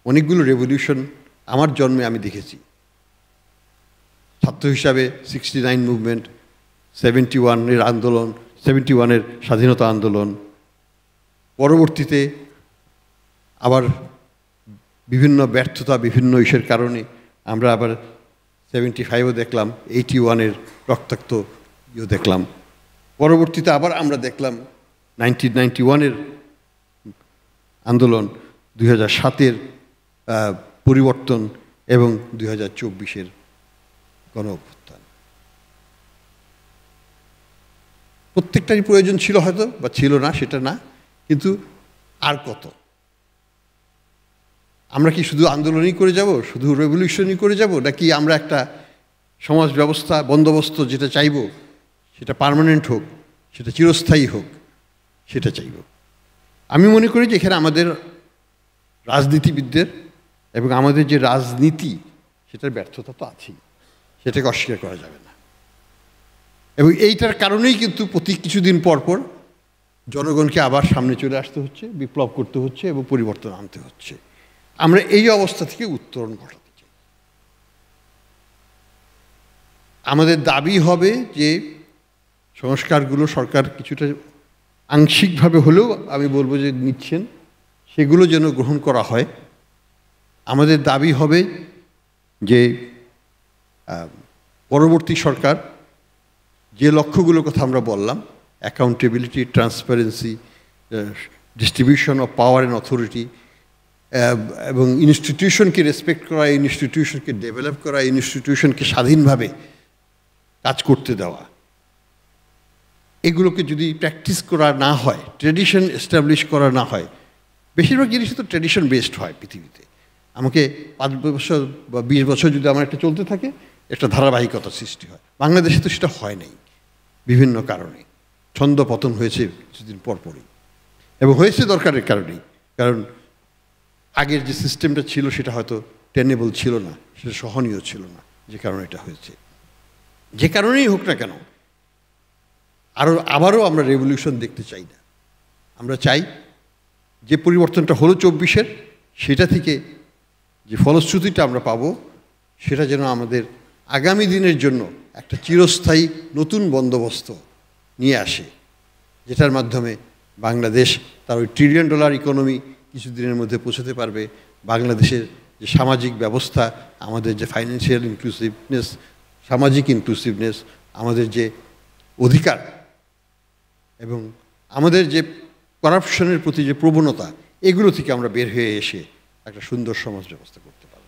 অনেকগুলো রেভলিউশন আমার জন্মে আমি দেখেছি। ছাত্র হিসাবে 69 মুভমেন্ট, 71-এর আন্দোলন, 71-এর স্বাধীনতা আন্দোলন, পরবর্তীতে আবার বিভিন্ন ব্যর্থতা, বিভিন্ন ইস্যুর কারণে আমরা আবার 75-ও দেখলাম, 81-এর রক্তাক্ত দেখলাম, পরবর্তীতে আবার আমরা দেখলাম 1991-এর আন্দোলন, 2007-এর পরিবর্তন এবং 2024-এর গণ অভ্যুত্থান। প্রত্যেকটারই প্রয়োজন ছিল হয়তো, বা ছিল না সেটা না, কিন্তু আর কত? আমরা কি শুধু আন্দোলনই করে যাব, শুধু রেভলিউশনই করে যাব, নাকি আমরা একটা সমাজ ব্যবস্থা বন্দোবস্ত যেটা চাইব সেটা পার্মানেন্ট হোক, সেটা চিরস্থায়ী হোক, সেটা চাইব? আমি মনে করি যে এখানে আমাদের রাজনীতিবিদদের এবং আমাদের যে রাজনীতি সেটার ব্যর্থতা তো আছেই, সেটাকে অস্বীকার করা যাবে না। এবং এইটার কারণেই কিন্তু প্রতি কিছুদিন পর পর জনগণকে আবার সামনে চলে আসতে হচ্ছে, বিপ্লব করতে হচ্ছে এবং পরিবর্তন আনতে হচ্ছে। আমরা এই অবস্থা থেকে উত্তরণ ঘটাতে চাই। আমাদের দাবি হবে যে সংস্কারগুলো সরকার কিছুটা আংশিকভাবে হলেও আমি বলবো যে নিচ্ছেন, সেগুলো যেন গ্রহণ করা হয়। আমাদের দাবি হবে যে পরবর্তী সরকার যে লক্ষ্যগুলোর কথা আমরা বললাম, accountability, transparency, distribution of power and authority, এবং ইনস্টিটিউশনকে রেসপেক্ট করা, ইনস্টিটিউশনকে ডেভেলপ করা, ইনস্টিটিউশনকে স্বাধীনভাবে কাজ করতে দেওয়া, এগুলোকে যদি প্র্যাকটিস করা না হয়, ট্রেডিশন এস্টাবলিশ করা না হয়, বেশিরভাগ জিনিসই তো ট্রেডিশন বেসড হয় পৃথিবীতে। আমাকে 5 বছর বা 20 বছর যদি আমার একটা চলতে থাকে, একটা ধারাবাহিকতা সৃষ্টি হয়। বাংলাদেশে তো সেটা হয় নাই বিভিন্ন কারণে, ছন্দ পতন হয়েছে কিছুদিন পরপরই, এবং হয়েছে দরকারের কারণেই। কারণ আগের যে সিস্টেমটা ছিল সেটা হয়তো টেনেবল ছিল না, সেটা সহনীয় ছিল না, যে কারণে এটা হয়েছে। যে কারণেই হোক না কেন, আবারও আমরা রেভলিউশন দেখতে চাই না। আমরা চাই যে পরিবর্তনটা হলো 24-এর, সেটা থেকে যে ফলশ্রুতিটা আমরা পাবো সেটা যেন আমাদের আগামী দিনের জন্য একটা চিরস্থায়ী নতুন বন্দোবস্ত নিয়ে আসে, যেটার মাধ্যমে বাংলাদেশ তার ওই $1 ট্রিলিয়ন ইকোনমি কিছুদিনের মধ্যে পৌঁছাতে পারবে। বাংলাদেশের যে সামাজিক ব্যবস্থা, আমাদের যে ফাইন্যান্সিয়াল ইনক্লুসিভনেস, সামাজিক ইনক্লুসিভনেস, আমাদের যে অধিকার এবং আমাদের যে করাপশনের প্রতি যে প্রবণতা, এগুলো থেকে আমরা বের হয়ে এসে একটা সুন্দর সমাজ ব্যবস্থা করতে পারব।